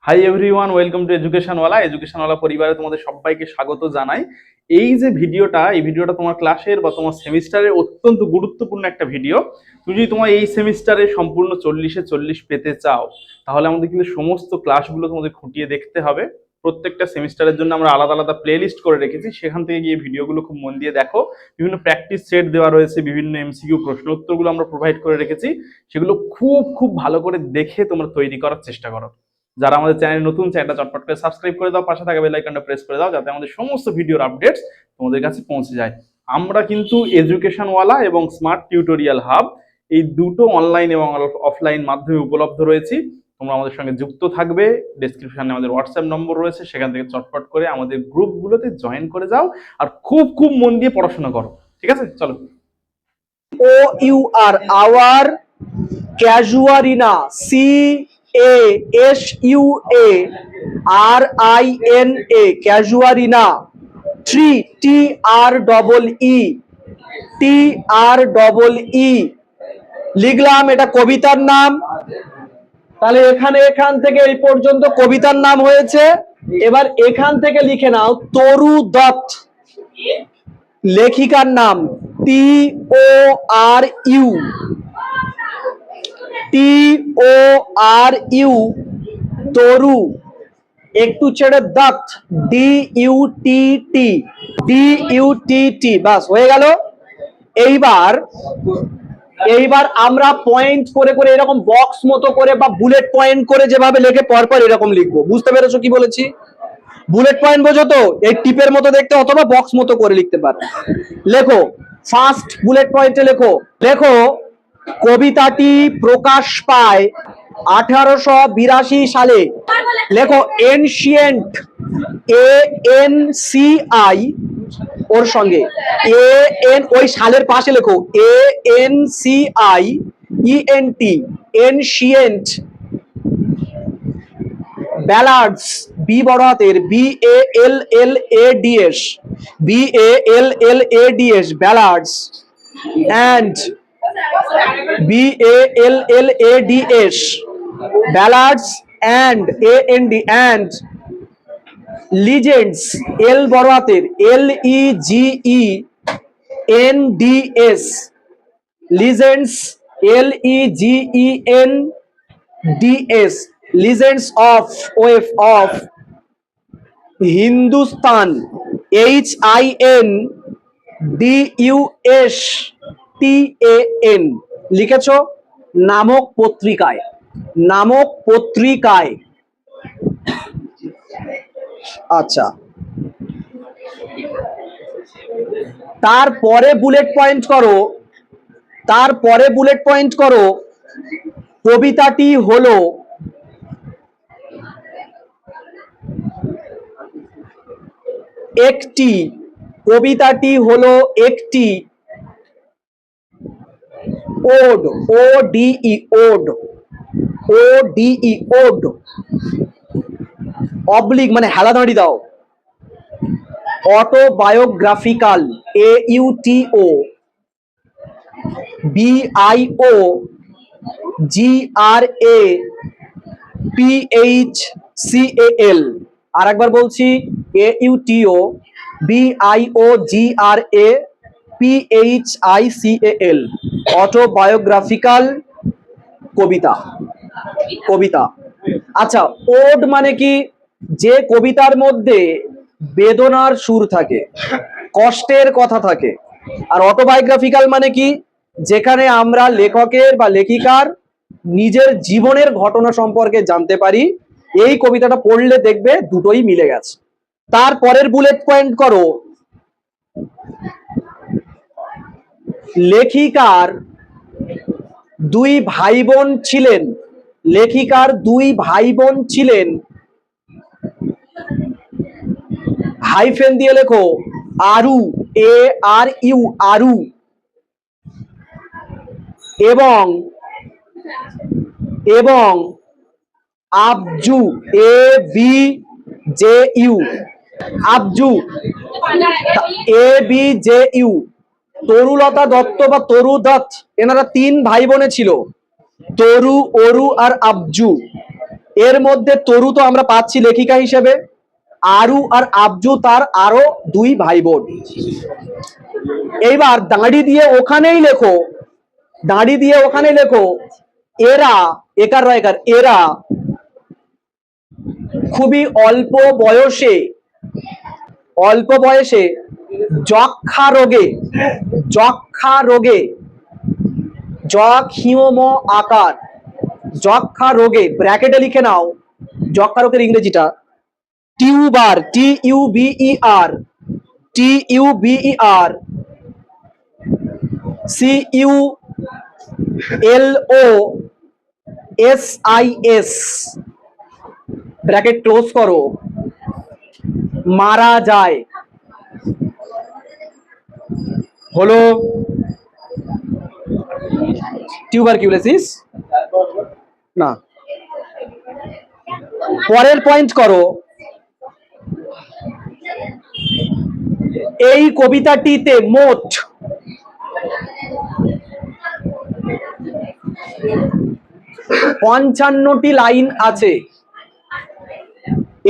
Hi everyone, welcome to এডুকেশনওয়ালা পরিবারে তোমাদের সবাইকে স্বাগত জানাই। এই ভিডিওটা তোমার ক্লাসের বা তোমার সেমিস্টারের অত্যন্ত গুরুত্বপূর্ণ একটা ভিডিও। তুমি যদি তোমার এই সেমিস্টারে সম্পূর্ণ 40-40 পেতে চাও, তাহলে আমাদের কিন্তু সমস্ত ক্লাসগুলো তোমাদের খুঁটিয়ে দেখতে হবে। প্রত্যেকটা সেমিস্টারের জন্য আমরা আলাদা আলাদা প্লে লিস্ট করে রেখেছি, সেখান থেকে গিয়ে ভিডিওগুলো খুব মন দিয়ে দেখো। বিভিন্ন প্র্যাকটিস সেট দেওয়া রয়েছে, বিভিন্ন এমসিকিউ প্রশ্ন উত্তরগুলো আমরা প্রোভাইড করে রেখেছি, সেগুলো খুব খুব ভালো করে দেখে তোমরা তৈরি করার চেষ্টা করো। যারা আমাদের চ্যানেল নতুন, চ্যানেলটা চটপট করে সাবস্ক্রাইব করে দাও, পাশে থাকা বেল আইকনটা প্রেস করে দাও, যাতে আমাদের সমস্ত ভিডিওর আপডেটস তোমাদের কাছে পৌঁছে যায়। আমরা কিন্তু এডুকেশনওয়ালা এবং স্মার্ট টিউটোরিয়াল হাব এই দুটো অনলাইন এবং অফলাইন মাধ্যমে উপলব্ধ রয়েছি। তোমরা আমাদের সঙ্গে যুক্ত থাকবে। ডেসক্রিপশনে আমাদের হোয়াটসঅ্যাপ নম্বর রয়েছে, সেখান থেকে চটপট করে আমাদের গ্রুপগুলোতে জয়েন করে যাও আর খুব খুব মন দিয়ে পড়াশোনা করো। ঠিক আছে, চলো। O U R our casuarina CASUARINA casuarina tree TREE লিখলাম, এটা কবিতার নাম। তাহলে এখান থেকে এই পর্যন্ত কবিতার নাম হয়েছে। এবার এখান থেকে লিখে নাও তরু দত্ত, লেখিকার নাম TORU তরু, একটু ছেড়ে দত্ত DUTT বাস হয়ে গেল। এইবার আমরা পয়েন্ট করে করে এরকম বক্স মতো করে বা বুলেট পয়েন্ট করে যেভাবে লেখে পরপর এরকম লিখবো। বুঝতে পেরেছো কি বলেছি? বুলেট পয়েন্ট বোঝো তো? এই টিপের মতো দেখতে অথবা বক্স মতো করে লিখতে পারো। লেখো, ফার্স্ট বুলেট পয়েন্টে লেখো কবিতাটি প্রকাশ পায় 1882 সালে। লেখো এনশিয়েন্ট, ANCI ওর সঙ্গে AN, ওই সালের পাশে লেখো ANCIENT এনশিয়েন্ট ব্যালাডস, বি বড় হাতের BALLADS ballads and BALLADS ballads and AND legends, L বড় হাতের LEGENDS legends LEGENDS legends of Hindustan HINDUSTAN লিখেছো। নামক পত্রিকায় আচ্ছা, তারপরে বুলেট পয়েন্ট করো কবিতাটি হলো একটি ওড অবলিক মানে হেলা দাঁড়ি দাও, অটোবায়োগ্রাফিক্যাল AUTOBIOGRAPHCAL আর একবার বলছি AUTOBIOGRAPHICAL অটোবায়োগ্রাফিক্যাল কবিতা। আচ্ছা, ওড মানে কি? যে কবিতার মধ্যে বেদনার সুর থাকে, কষ্টের কথা থাকে। আর অটোবায়োগ্রাফিক্যাল মানে কি? যেখানে আমরা লেখকের বা লেখিকার নিজের জীবনের ঘটনা সম্পর্কে জানতে পারি। এই কবিতাটা পড়লে দেখবে দুটোই মিলে গেছে। তারপরের বুলেট পয়েন্ট করো লেখিকার দুই ভাই বোন ছিলেন। হাইফেন দিয়ে লেখো আরু, ARU আরু, এবং আবজু, ABJU তরুলতা দত্ত বা তরু দত্ত, এনারা তিন ভাই বোনে ছিল, তরু, অরু আর আবজু। এর মধ্যে তরু তো আমরা পাচ্ছি লেখিকা হিসেবে, আরু আর আবজু তার আরো দুই ভাই বোন। এইবার দাঁড়ি দিয়ে ওখানেই লেখো, দাঁড়ি দিয়ে ওখানে লেখো এরা, একার রয়কার, এরা খুবই অল্প বয়সে যক্ষা রোগে যক্ষীয়ম আকার, যক্ষা রোগে, ব্র্যাকেটে লিখে নাও যক্ষা রোগের ইংরেজিটা tuber, TUBER, CULOSIS, bracket close করো, মারা যায়। হলো টিউবারকিউলোসিস না। পরের পয়েন্ট করো, এই কবিতাটিতে মোট 55টি লাইন আছে।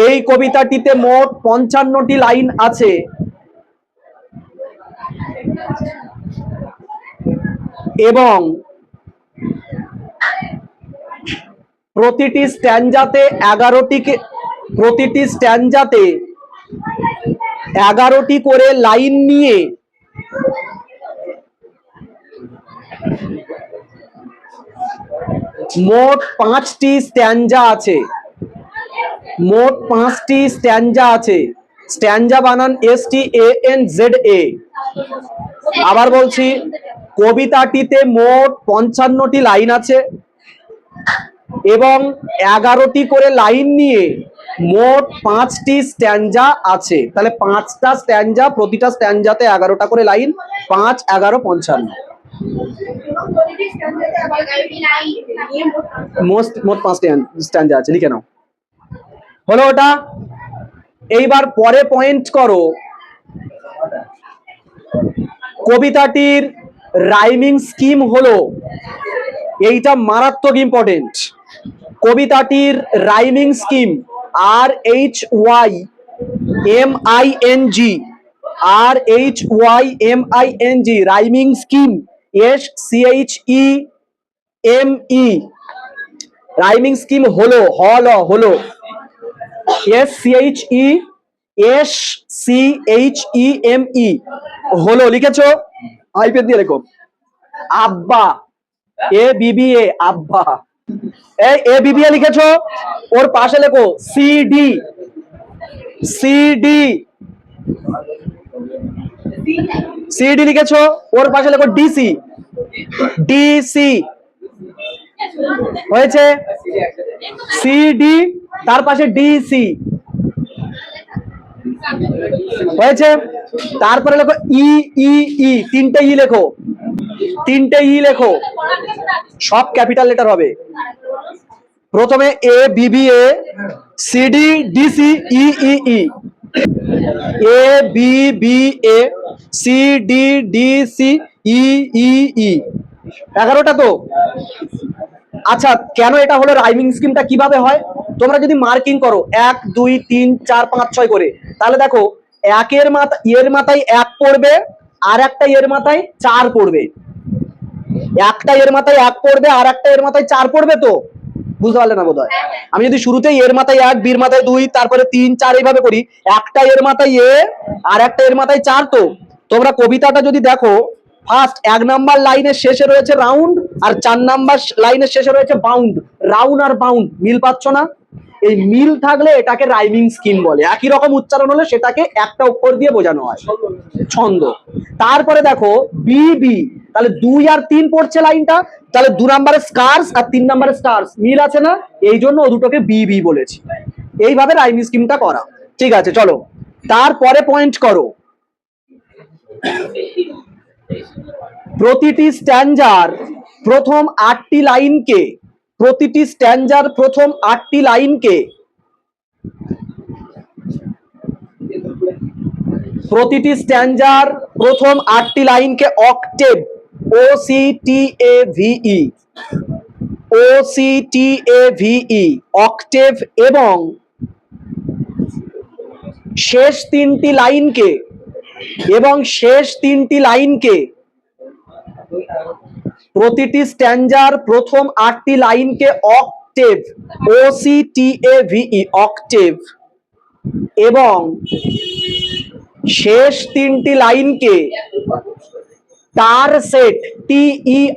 এই কবিতাটিতে মোট 55টি লাইন আছে এবং প্রতিটি স্ট্যাঞ্জাতে 11টি করে লাইন নিয়ে মোট 5টি স্ট্যাঞ্জা আছে। স্ট্যাঞ্জা বানান STANZA। আবার বলছি, কবিতাটিতে মোট 55টি লাইন আছে এবং 11টি করে লাইন নিয়ে মোট 5টি স্ট্যাঞ্জা আছে। তাহলে 5টা স্ট্যাঞ্জা, প্রতিটা স্ট্যাঞ্জাতে 11টা করে লাইন, 5, 11, 55। মোট 5টি স্ট্যাঞ্জা আছে, লিখে নাও। হলো ওটা। এইবার পরে পয়েন্ট করো, কবিতাটির রাইমিং স্কিম হলো, এইটা মারাত্মক ইম্পর্টেন্ট। কবিতাটির rhyming scheme RHYMING, rhyming scheme SCHEME, rhyming scheme হলো SCHEME হলো। লিখেছো? আইপ্যাড দিয়ে লেখো। আব্বা, ABBA, আব্বা। এই ABBA লিখেছো, ওর পাশে লেখো CD, লিখেছো, ওর পাশে লেখো DC, হয়েছে? CD, তার পাশে DC হয়েছে। তারপরে লেখো EEE, 3টে ই লেখো, সব ক্যাপিটাল লেটার হবে। প্রথমে ABBA, CD, DC, EEE, ABBA, CD, DC, EEE, 11টা তো। আচ্ছা, কেন এটা হলো, রাইমিং স্কিমটা কিভাবে হয় তোমরা যদি মার্কিং করো 1, 2, 3, 4, 5, 6 করে, তাহলে দেখো এর মাথায় 1 পড়বে, আর একটা এর মাথায় 4 পড়বে, একটা এর মাথায় 1 পড়বে, আর একটা এর মাথায় 4 পড়বে। তো বুঝতে পারলে না বোধহয়? আমি যদি শুরুতেই এর মাথায় 1, বির মাথায় 2, তারপরে 3, 4 এইভাবে করি, একটা এর মাথায় এ আর একটা এর মাথায় 4। তো তোমরা কবিতাটা যদি দেখো, ফার্স্ট 1 নাম্বার লাইনের শেষে রয়েছে রাউন্ড, আর 4 নাম্বার লাইনের শেষে রয়েছে বাউন্ড। রাউন্ড আর বাউন্ড মিল পাচ্ছ না? এই মিল থাকলে এটাকে রাইমিং স্কিম বলে। একই রকম উচ্চারণ হলে সেটাকে একটা অক্ষর দিয়ে বোঝানো হয়, ছন্দ। তারপরে দেখো BB, তাহলে 2 আর 3 পড়ছে লাইনটা, তাহলে 2 নম্বরে স্কার্স আর 3 নম্বরে স্টার্স, মিল আছে না? এই জন্য ও দুটোকে BB বলেছি। এইভাবে রাইমিং স্কিমটা করা। ঠিক আছে, চলো তারপরে পয়েন্ট করো। প্রতিটি স্ট্যাঞ্জার প্রথম 8টি লাইনকে, অক্টেভ, OCTAVE, OCTAVE, অক্টেভ, এবং শেষ তিনটি লাইনকে প্রতিটি স্ট্যাঞ্জার প্রথম 8টি লাইনকে অক্টেভ, OCTAVE, অক্টেভ, এবং শেষ তিনটি লাইনকে TerrSet, TERCET,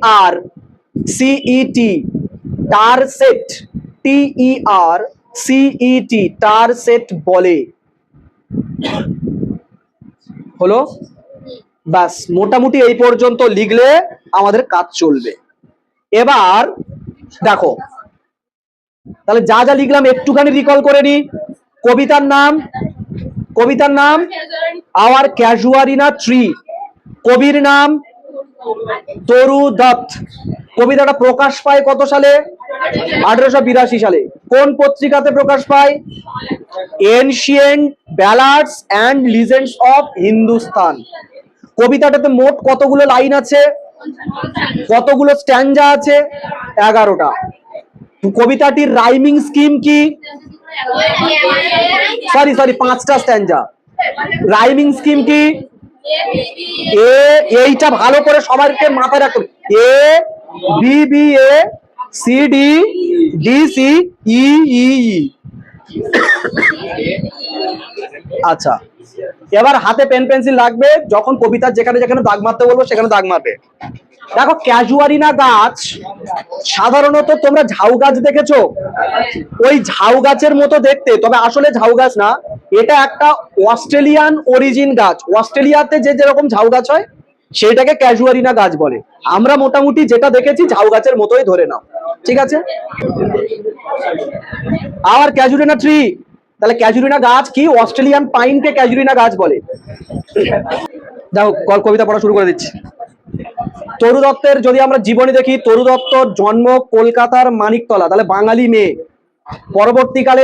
TerrSet, TERCET, TerrSet বলে। হলো? বাস, মোটামুটি এই পর্যন্ত লিখলে আমাদের কাজ চলবে। এবার দেখো, তাহলে যা যা লিখলাম একটুখানি রিকল করে নি। কবিতার নাম আওয়ার ক্যাজুয়ারিনা ট্রি, কবির নাম তরু দত্ত। কবিতাটা প্রকাশ পায় কত সালে? 1882 সালে। কোন পত্রিকাতে প্রকাশ পায়? Ancient ballads and legends of Hindustan. কবিতাটাতে মোট কতগুলো লাইন আছে? কতগুলো স্ট্যাঞ্জা আছে? 11টা। কবিতাটির রাইমিং স্কিম কি? সরি 5টা স্ট্যাঞ্জা। রাইমিং স্কিম কি? এইটা ভালো করে সবাইকে মাথায় রাখতে, ABBACDDCEE। আচ্ছা, এবার হাতে পেন পেন্সিল লাগবে, যখন কবিতার যেখানে যেখানে দাগ মারতে বলবো সেখানে দাগ মারবে। দেখো, ক্যাজুয়ারিনা গাছ সাধারণত তোমরা ঝাউ গাছ দেখেছো? ওই ঝাউ গাছের মতো দেখতে, তবে আসলে ঝাউ গাছ না, এটা একটা অস্ট্রেলিয়ান অরিজিন গাছ। অস্ট্রেলিয়াতে যেরকম ঝাউ গাছ হয় সেটাকে ক্যাজুয়ারিনা গাছ বলে। আমরা মোটামুটি যেটা দেখেছি ঝাউ গাছের মতোই ধরে নাও, ঠিক আছে? আর ক্যাজুয়ারিনা ট্রি, তাহলে ক্যাজুয়ারিনা গাছ কি? অস্ট্রেলিয়ান পাইনকে ক্যাজুয়ারিনা গাছ বলে। দেখো, কবিতা পড়া শুরু করে দিচ্ছি। তরু দত্তের যদি আমরা জীবনী দেখি, তরু দত্তর জন্ম কলকাতার মানিকতলা, তাহলে বাঙালি মেয়ে। পরবর্তীকালে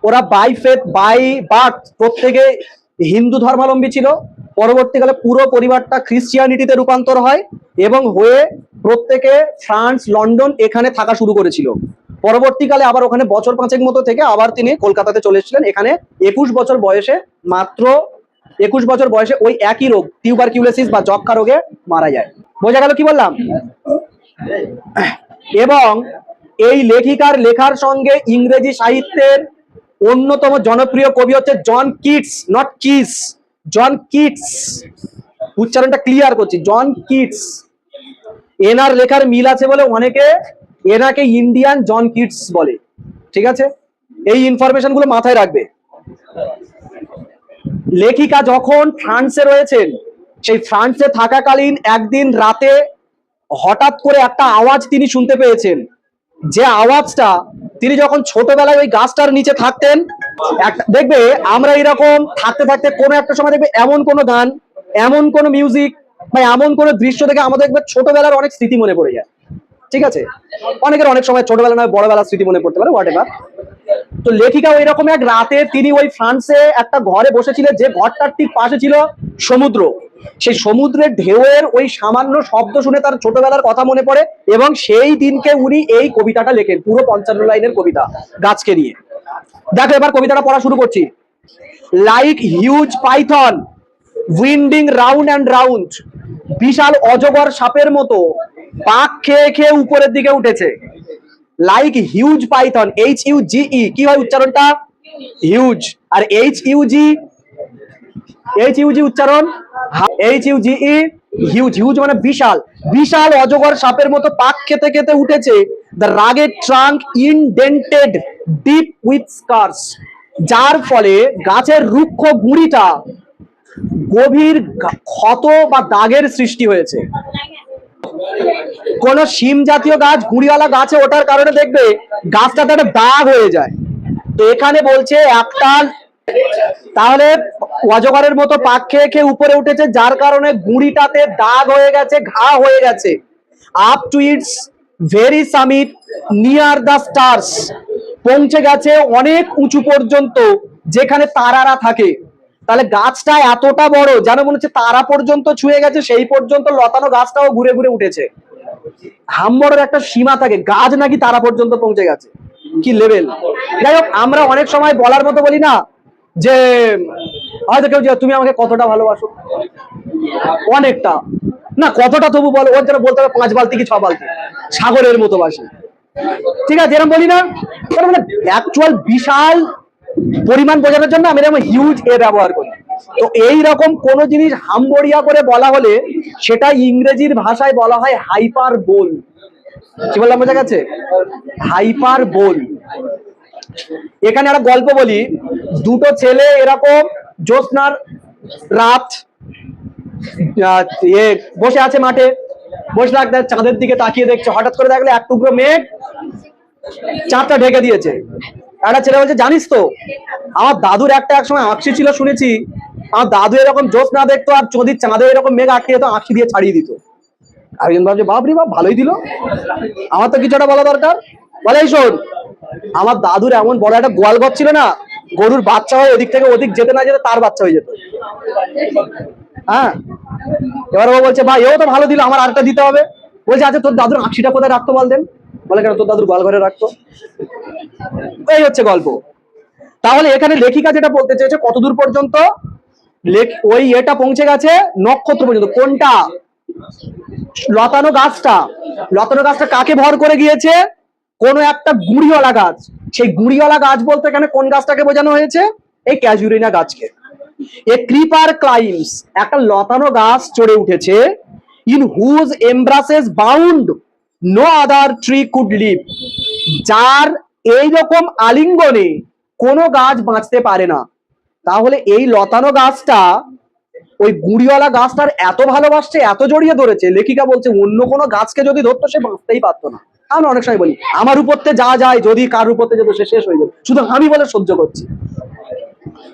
ওরা বাই ফেথ বাই বার্থ প্রত্যেকে হিন্দু ধর্মাবলম্বী ছিল। পরবর্তীকালে পুরো পরিবারটা খ্রিস্টিয়ানিটিতে রূপান্তর হয় এবং হয়ে প্রত্যেকে ফ্রান্স, লন্ডন এখানে থাকা শুরু করেছিল। পরবর্তীকালে আবার ওখানে বছর 5 মতো থেকে আবার তিনি কলকাতাতে চলে এসেছিলেন। এখানে 21 বছর বয়সে, মাত্র 21 বছর বয়সে ওই একই রোগ টিউবারকিউলোসিস বা যক্ষ্মা রোগে মারা যায়। বোঝা গেল কি বললাম? এবং এই লেখিকার লেখার সঙ্গে ইংরেজি সাহিত্যের অন্যতম জনপ্রিয় কবি হচ্ছে John Keats, not kiss, John Keats. উচ্চারণটা ক্লিয়ার করছি, জন কিটস। এনার লেখার মিল আছে বলে অনেকে এনাকে ইন্ডিয়ান জন কিটস বলে, ঠিক আছে? এই ইনফরমেশন গুলো মাথায় রাখবে। লেখিকা যখন ফ্রান্সে রয়েছেন, সেই ফ্রান্সে থাকাকালীন একদিন রাতে হঠাৎ করে একটা আওয়াজ তিনি শুনতে পেয়েছেন। যে আওয়াজটা, তিনি যখন ছোটবেলায় ওই গাছটার নিচে থাকতেন, দেখবে আমরা এরকম থাকতে থাকতে কোনো একটা সময় দেখবে এমন কোনো গান, এমন কোনো মিউজিক বা এমন কোনো দৃশ্য দেখে আমাদের দেখবে ছোটবেলার অনেক স্মৃতি মনে পড়ে যায়, ঠিক আছে? অনেকের অনেক সময় ছোটবেলা নয় বড়বেলার স্মৃতি মনে পড়তে পারে, হোয়াট এভার। তো লেখিকা ওই রকম এক রাতে তিনি ওই ফ্রান্সে একটা ঘরে বসেছিলেন, যে ঘরটার ঠিক পাশে ছিল সমুদ্র। সেই সমুদ্রের ঢেউয়ের ওই সামান্য শব্দ শুনে তার ছোটবেলার কথা মনে পড়ে এবং সেই দিনকে উনি এই কবিতাটা লেখেন, পুরো 55 লাইনের কবিতা গাছকে নিয়ে। দেখো, এবার কবিতাটা পড়া শুরু করছি। Like huge python winding round and round, বিশাল অজগর সাপের মতো পাক খেয়ে খেয়ে উপরের দিকে উঠেছে। লাইক হিউজ পাইথন, HUGE, কি হয় উচ্চারণটা? হিউজ। আর HUG উচ্চারণ HUGE, হিউজ। হিউজ মানে বিশাল। বিশাল অজগর সাপের মতো পাক খেতে খেতে উঠেছে। The rugged trunk indented deep with স্কার্স, যার ফলে গাছের রুক্ষ গুঁড়িটা গভীর ক্ষত বা দাগের সৃষ্টি হয়েছে। কোন শিম জাতীয় গাছ, গুঁড়িওয়ালা গাছে ওঠার কারণে দেখবে গাছটাতে একটা দাগ হয়ে যায়। তো এখানে বলছে একটা, তাহলে অজগরের মতো পাক খেয়ে খেয়ে উপরে উঠেছে, যার কারণে গুঁড়িটাতে দাগ হয়ে গেছে, ঘা হয়ে গেছে। Up to its very summit near the stars, পৌঁছে গেছে অনেক উঁচু পর্যন্ত, যেখানে তারারা থাকে। তাহলে গাছটা এতটা বড় যেন মনে হচ্ছে তারা পর্যন্ত ছুঁয়ে গেছে, সেই পর্যন্ত লতানো গাছটাও ঘুরে ঘুরে উঠেছে। হাম্বরের একটা সীমা থাকে, গাছ নাকি তারা পর্যন্ত পৌঁছে গেছে, কি লেভেল। যাই হোক, আমরা অনেক সময় বলার মতো বলি না যে হয়তো কেউ যে তুমি আমাকে কতটা ভালোবাসো, অনেকটা না, কতটা তবু বলো, ওর জন্য বলতে হবে 5 বালতি কি 6 বালতি, সাগরের মতো বাসি, ঠিক আছে, এরকম বলি না। তার মানে অ্যাকচুয়াল বিশাল পরিমাণ বোঝানোর জন্য আমি এরকম হিউজ এ ব্যবহার করি। তো এই রকম কোন জিনিস হাম্বড়িয়া করে বলা হলে সেটা ইংরেজির ভাষায় বলা হয় হাইপার বোল। কি বললাম, বোঝা গেছে? হাইপার বোল। এখানে একটা গল্প বলি। দুটো ছেলে এরকম জ্যোৎস্নার রাত বসে আছে মাঠে, বসে থাকতে চাঁদের দিকে তাকিয়ে দেখছে, হঠাৎ করে দেখলে এক টুকরো মেঘ চাঁদটা ঢেকে দিয়েছে। একটা ছেলে বলছে, জানিস তো আমার দাদুর একটা একসময় আঁকশি ছিল, শুনেছি আমার দাদু এরকম জ্যোৎস্না দেখতো আর যদি চাঁদে এরকম মেঘ আটকে যেত আঁকশি দিয়ে ছাড়িয়ে দিত। আরেকজন ভাবছে, বাপরে বাপ, ভালোই দিল, আমার তো কিছুটা বলা দরকার। বলে, এই শোন, আমার দাদুর এমন বড় একটা গোয়াল ঘর ছিল না, গরুর বাচ্চা হয়ে এদিক থেকে ওদিক যেতে না যেতে তার বাচ্চা হয়ে যেত। হ্যাঁ, এবার ও বলছে, ভাই ও তো ভালো দিল, আমার আরেকটা দিতে হবে। বলছে, আচ্ছা তোর দাদুর আঁকশিটা কোথায় রাখতো বল দেন। বলে, কেন তোর দাদুর গোয়াল ঘরে রাখতো। এই হচ্ছে গল্প। তাহলে এখানে লেখিকা যেটা বলতে চেয়েছে, কতদূর পর্যন্ত ওই এটা পৌঁছে গেছে, নক্ষত্র পর্যন্ত। কোনটা? লতানো গাছটা। লতানো গাছটা কাকে ভর করে গিয়েছে? কোন একটা গুড়িওয়ালা গাছ। সেই গুড়িওয়ালা গাছ বলতে এখানে কোন গাছটাকে বোঝানো হয়েছে? এই ক্যাজুরিনা গাছকে। এ ক্রিপার ক্লাইম্স, একটা লতানো গাছ চড়ে উঠেছে, in whose embraces bound no other tree could live, যার এইরকম আলিঙ্গনে কোনো গাছ বাঁচতে পারে না। তাহলে এই লতানো গাছটা ওই গুড়িওয়ালা গাছটার এত ভালোবাসছে, এত জড়িয়ে ধরেছে, লেখিকা বলছে অন্য কোনো গাছকে যদি ধরতো সে বাঁচতেই পারতো না। আমরা অনেক সময় বলি, আমার উপরতে যা যায়, যদি কার উপরতে যেত সে শেষ হয়ে যেত, শুধু আমি বলে সহ্য করছি।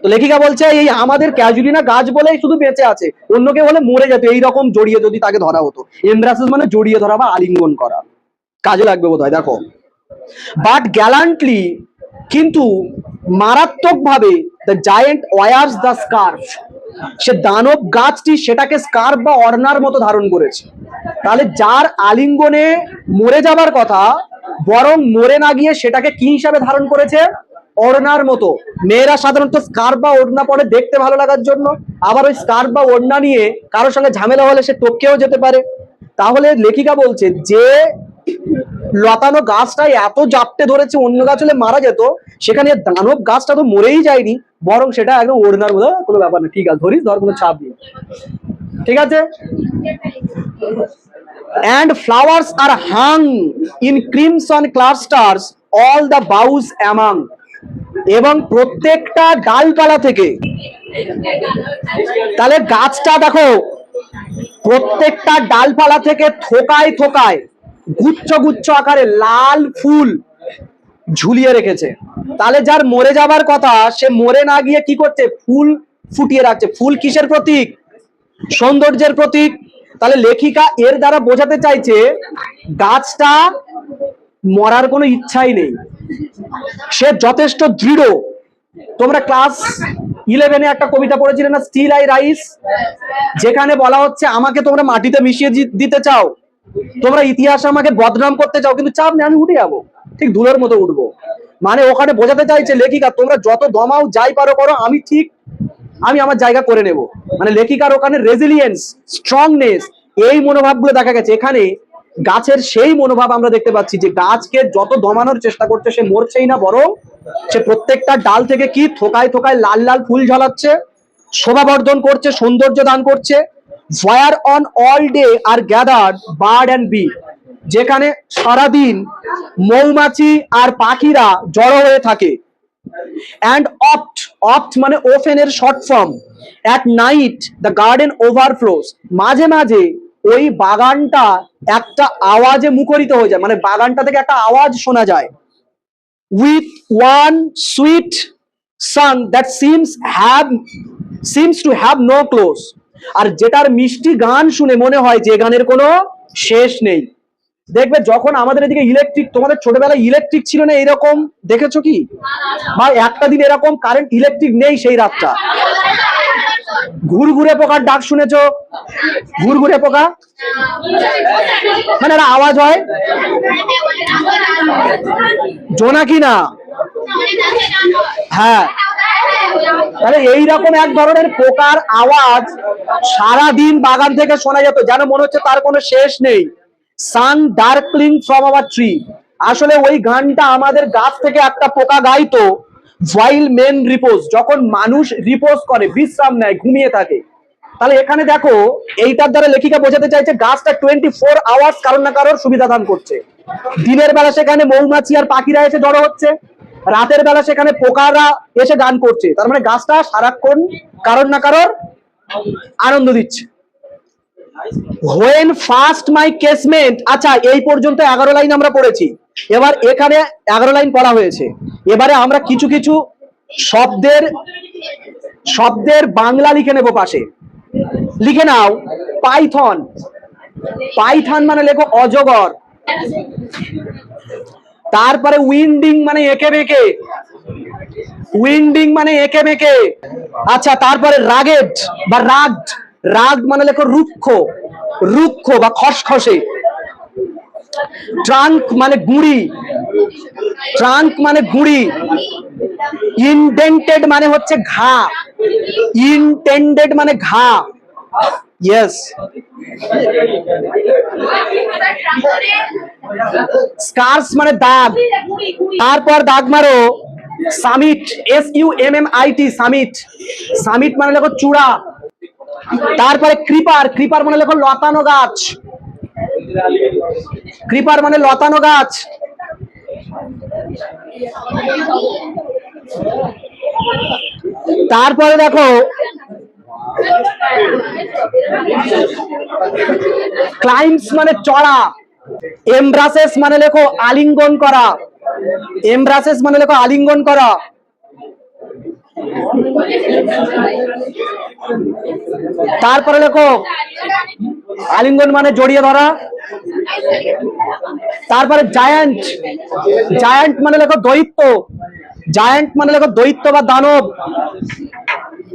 তো লেখিকা বলছে, এই আমাদের ক্যাজুলিনা গাছ বলেই শুধু বেঁচে আছে, অন্য কেউ হলে মরে যেত এইরকম জড়িয়ে যদি তাকে ধরা হতো। এমব্রাসেস মানে জড়িয়ে ধরা বা আলিঙ্গন করা, কাজে লাগবে বোধ হয়। দেখো, বাট গ্যালান্টলি, কিন্তু মারাত্মক ভাবে, the giant wears the scarf, সে দানব গাছটি সেটাকে স্কার্ফ বা অর্নার মতো ধারণ করেছে। তাহলে যার আলিঙ্গনে মরে যাবার কথা, বরং মরে না গিয়ে সেটাকে কি হিসাবে ধারণ করেছে? ওড়নার মতো। মেয়েরা সাধারণত স্কার্ফ বা ওড়না পরে দেখতে ভালো লাগার জন্য, আবার ওই স্কার্ফ বা ওড়না নিয়ে কারোর সঙ্গে ঝামেলা হলে সে টপকেও যেতে পারে। তাহলে লেখিকা বলছে যে লতানো গাছটাই এত জাপটে ধরেছে, অন্য গাছ হলে মারা যেত, সেখানে দানব গাছটা তো মরেই যায়নি, বরং সেটা একদম ওড়নার মতো, কোনো ব্যাপার না, ঠিক আছে ধরিস, ধর, কোনো চাপ নেই, ঠিক আছে। And flowers are hung in crimson clusters all the boughs among, এবং প্রত্যেকটা ডালপালা থেকে, তাহলে গাছটা দেখো প্রত্যেকটা ডালপালা থেকে থোকায় থোকায় গুচ্ছ গুচ্ছ আকারে লাল ফুল ঝুলিয়ে রেখেছে। তাহলে যার মরে যাবার কথা, সে মরে না গিয়ে কি করছে? ফুল ফুটিয়ে রাখছে। ফুল কিসের প্রতীক? সৌন্দর্যের প্রতীক। তাহলে লেখিকা এর দ্বারা বোঝাতে চাইছে গাছটা মরার কোনো ইচ্ছাই নেই, সে যথেষ্ট দৃঢ়। তোমরা ক্লাস 11-এ একটা কবিতা পড়েছিলে না, স্টিল আই রাইস, যেখানে বলা হচ্ছে আমাকে তোমরা মাটিতে মিশিয়ে দিতে চাও, তোমরা ইতিহাসে আমাকে বদনাম করতে চাও, কিন্তু চাপ নেই, আমি উঠে যাবো, ঠিক ধুলোর মতো উঠবো। মানে ওখানে বোঝাতে চাইছে লেখিকা, তোমরা যত দমাও যাই পারো করো, আমি আমার জায়গা করে নেব। মানে লেখিকার ওখানে রেজিলিয়েন্স, স্ট্রংনেস, এই মনোভাবগুলো দেখা গেছে। এখানে গাছের সেই মনোভাব আমরা দেখতে পাচ্ছি যে গাছকে যত দমানোর চেষ্টা করছে, সে মরছেই না, বরং সে প্রত্যেকটা ডাল থেকে কি থোকায় থোকায় লাল লাল ফুল ঝালাচ্ছে, শোভাবর্ধন করছে, সৌন্দর্য দান করছে। where on all day are gathered bird and bee, যেখানে সারাদিন মৌমাছি আর পাখিরা জড়ো হয়ে থাকে। and oft মানে often এর short form, at night the garden overflows, মাঝে মাঝে ওই বাগানটা একটা আওয়াজে মুখরিত হয়ে যায়, মানে বাগানটা থেকে একটা আওয়াজ শোনা যায়। with one sweet song that seems to have no close, আর যেটার মিষ্টি গান শুনে মনে হয় যে গানের কোনো শেষ নেই। দেখবে যখন আমাদের এদিকে ইলেকট্রিক, তোমাদের ছোটবেলায় ইলেকট্রিক ছিল না এরকম দেখেছো কি? বা একটা দিন এরকম কারেন্ট ইলেকট্রিক নেই সেই রাতটা, ঘুরঘুরে পোকার ডাক শুনেছো? ঘুরঘুরে পোকা মানে একটা আওয়াজ হয়, জোনাকি না? হ্যাঁ, তাহলে এইরকম এক ধরনের পোকার আওয়াজ সারাদিন বাগান থেকে শোনা যেত, যেন মনে হচ্ছে তার কোনো শেষ নেই। সান ডার্কলিং ফ্রম আওয়ার ট্রি, আসলে ওই গানটা আমাদের গাছ থেকে একটা পোকা গাইতো while men repose, যখন মানুষ রিপোজ করে, বিশ্রাম নেয়, ঘুমিয়ে থাকে। তাহলে এখানে দেখো এইটার দ্বারা লেখিকা বোঝাতে চাইছে গাছটা 24 আওয়ার্স কারোর না কারোর সুবিধা দান করছে। দিনের বেলা সেখানে মৌমাছি আর পাখিরা এসে জড়ো হচ্ছে, রাতের বেলা সেখানে পোকারা এসে গান করছে। তার মানে গাছটা সারাক্ষণ কারোর না কারোর আনন্দ দিচ্ছে। When fast my casement, আচ্ছা এই পর্যন্ত 11 লাইন আমরা পড়েছি। এবার এখানে 11 লাইন পড়া হয়েছে। এবারে আমরা কিছু কিছু শব্দের বাংলা লিখে নেব পাশে। লিখে নাও পাইথন। পাইথন মানে লেখো অজগর। তারপরে উইন্ডিং মানে এঁকে বেঁকে, উইন্ডিং মানে এঁকে বেঁকে। আচ্ছা, তারপরে রাগেড বা রাগড, রাগ মানে লেখো রুক্ষ, রুক্ষ বা খসখসে। ট্রাঙ্ক মানে গুঁড়ি, ট্রাঙ্ক মানে গুঁড়ি। ইনডেন্টেড মানে হচ্ছে ঘা, ইনটেন্ডেড মানে ঘা। ইয়েস। স্কার্স মানে দাগ। তারপর দাগ মারো সামিট, SUMMIT, সামিট। সামিট মানে লেখো চূড়া। তারপরে ক্রিপার, ক্রিপার মানে লেখো লতানো গাছ, ক্রিপার মানে লতানো গাছ। তারপরে দেখো ক্লাইম্বস মানে চড়া। এমব্রাসেস মানে লেখো আলিঙ্গন করা, এমব্রাসেস মানে লেখো আলিঙ্গন করা। তারপরে লেখো আলিঙ্গন মানে জড়িয়ে ধরা। তারপরে জায়ান্ট, জায়ান্ট মানে লেখো দৈত্য, জায়ান্ট মানে লেখো দৈত্য বা দানব।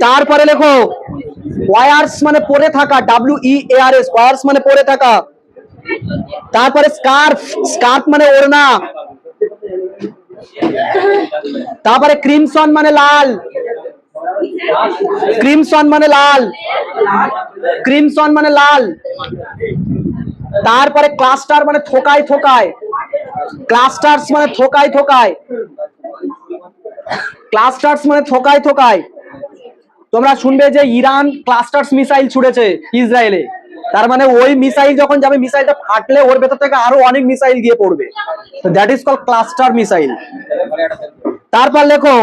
তারপরে লেখো ওয়ার্স মানে পরে থাকা, WEARS, ওয়ার্স মানে পরে থাকা। তারপরে স্কার্ফ, স্কার্ফ মানে ওড়না। তারপরে ক্রিমসন মানে লাল, ক্রিমসন মানে লাল, ক্রিমসন মানে লাল। তারপরে ক্লাস্টার মানে থোকায় থোকায়, ক্লাস্টার্স মানে থোকায় থোকায়, ক্লাস্টার্স মানে থোকায় থোকায়। তোমরা শুনবে যে ইরান ক্লাস্টার্স মিসাইল ছুড়েছে ইসরায়েলে, তার মানে ওই মিসাইল যখন যাবে, মিসাইলটা ফাটলে ওর ভেতর থেকে আরো অনেক মিসাইল গিয়ে পড়বে, that is called cluster missile. তারপর লেখো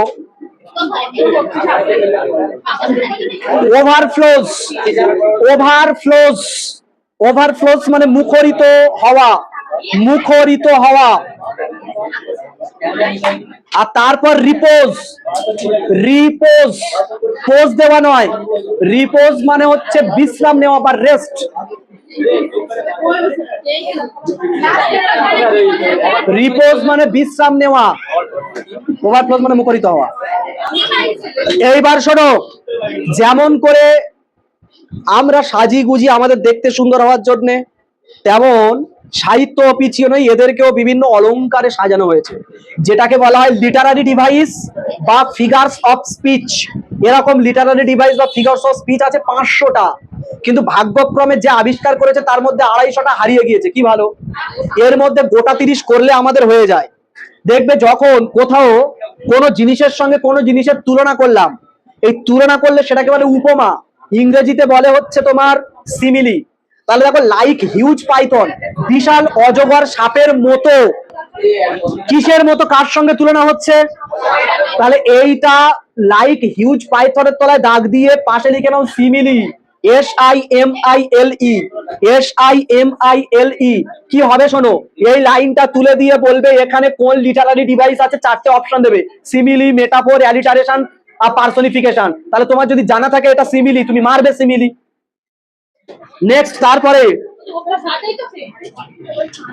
ওভারফ্লোজ, ওভারফ্লোজ, ওভারফ্লোজ মানে মুখরিত হওয়া, মুখরিত হওয়া। আর তারপর রিপোজ, রিপোজ, পোজ দেওয়া নয়, রিপোজ মানে হচ্ছে বিশ্রাম নেওয়া বা রেস্ট। রিপোজ মানে বিশ্রাম নেওয়া, ওভারফ্লোজ মানে মুখরিত হওয়া। এইবার শোনো, যেমন করে আমরা সাজি গুজি আমাদের দেখতে সুন্দর হওয়ার জন্য, তেমন সাহিত্য পিছিয়ে নয়, এদেরকেও বিভিন্ন অলংকারে সাজানো হয়েছে, যেটাকে বলা হয় লিটারারি ডিভাইস বা ফিগার্স অফ স্পিচ। এরকম লিটারারি ডিভাইস বা ফিগার্স অফ স্পিচ আছে 500টা, কিন্তু ভাগ্যক্রমে যে আবিষ্কার করেছে তার মধ্যে 250টা হারিয়ে গিয়েছে। কি ভালো, এর মধ্যে গোটা 30 করলে আমাদের হয়ে যায়। দেখবে যখন কোথাও কোনো জিনিসের সঙ্গে কোনো জিনিসের তুলনা করলাম, এই তুলনা করলে সেটাকে বলে উপমা, ইংরেজিতে বলে হচ্ছে তোমার সিমিলি। তাহলে দেখো লাইক হিউজ পাইথন, বিশাল অজগর সাপের মতো, কিসের মতো, কার সঙ্গে তুলনা হচ্ছে? তাহলে এইটা লাইক হিউজ পাইথনের তলায় দাগ দিয়ে পাশে লিখে নাও সিমিলি, SIMILE, SIMILE। কি হবে শোনো, এই লাইনটা তুলে দিয়ে বলবে এখানে কোন লিটারারি ডিভাইস আছে, 4টে অপশন দেবে, সিমিলি, মেটাফোর, অ্যালিটারেশন আর পার্সনিফিকেশন। তাহলে তোমার যদি জানা থাকে এটা সিমিলি, তুমি মারবে সিমিলি। নেক্সট,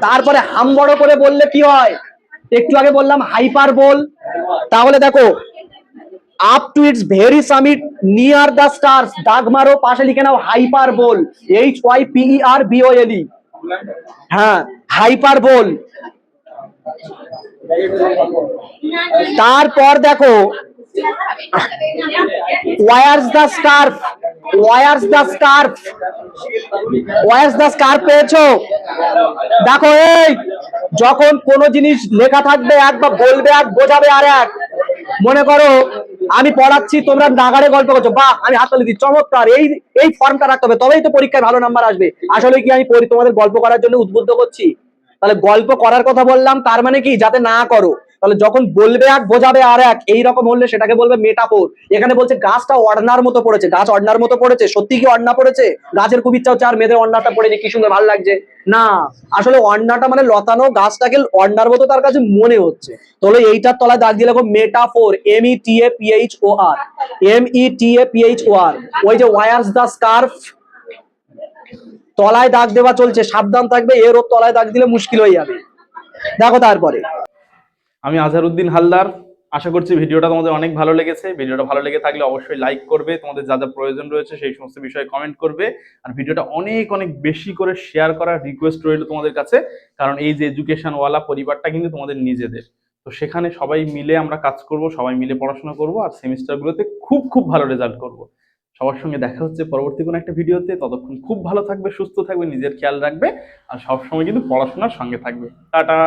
তারপরে হাম বড় করে বললে কি হয়, একটু আগে বললাম হাইপারবোল। তাহলে দেখো up to its very summit near the stars, দাগ মারো, পাশে লিখে নাও হাইপারবোল, HYPERBOLE। হ্যাঁ, হাইপারবোল। তারপর দেখো wears the scarf, wears the scarf, wears the scarf পেয়েছো? দেখো এই যখন কোনো জিনিস লেখা থাকবে এক, বা বলবে এক, বোঝাবে আর এক। মনে করো আমি পড়াচ্ছি, তোমরা নাগাড়ে গল্প করছো, বাহ আমি হাততালি দিই, চমৎকার, এই এই ফর্মটা রাখতে হবে, তবেই তো পরীক্ষায় ভালো নাম্বার আসবে। আসলে কি আমি তোমাদের গল্প করার জন্য উদ্বুদ্ধ করছি? তাহলে গল্প করার কথা বললাম, তার মানে কি যাতে না করো। তাহলে যখন বলবে এক, বোঝাবে আর এক, এইরকম হলে সেটাকে বলবে মেটাফোর। এখানে বলছে গাছটা অড়নার মতো পড়েছে, গাছ অড়নার মতো পড়েছে, সত্যি কি অড়না পড়েছে? গাছের খুব ইচ্ছা হচ্ছে আর মেয়েদের অড়নাটা পড়ে কি সুন্দর ভালো লাগছে, না, আসলে অড়নাটা মানে লতানো গাছটাকে অড়নার মতো তার কাছে মনে হচ্ছে। তাহলে এইটার তলায় দাগ দিয়ে লেখো মেটাফোর, METAPHOR, METAPHOR। ওই যে ওয়ার্স দ্য স্কার্ফ, তলায় দাগ দেওয়া চলছে, সাবধান থাকবে, এর ওর তলায় দাগ দিলে মুশকিল হয়ে যাবে। দেখো তারপরে আমি আজহারউদ্দিন হালদার, আশা করছি ভিডিওটা তোমাদের অনেক ভালো লেগেছে। ভিডিওটা ভালো লেগে থাকলে অবশ্যই লাইক করবে, তোমাদের যা যা প্রয়োজন রয়েছে সেই সমস্ত বিষয়ে কমেন্ট করবে, আর ভিডিওটা অনেক অনেক বেশি করে শেয়ার করার রিকোয়েস্ট রইল তোমাদের কাছে। কারণ এই যে এডুকেশনওয়ালা পরিবারটা কিন্তু তোমাদের নিজেদের, তো সেখানে সবাই মিলে আমরা কাজ করব, সবাই মিলে পড়াশোনা করব, আর সেমিস্টারগুলোতে খুব খুব ভালো রেজাল্ট করব। সবার সঙ্গে দেখা হচ্ছে পরবর্তী কোনো একটা ভিডিওতে। ততক্ষণ খুব ভালো থাকবে, সুস্থ থাকবে, নিজের খেয়াল রাখবে, আর সবসময় কিন্তু পড়াশোনার সঙ্গে থাকবে। টাটা।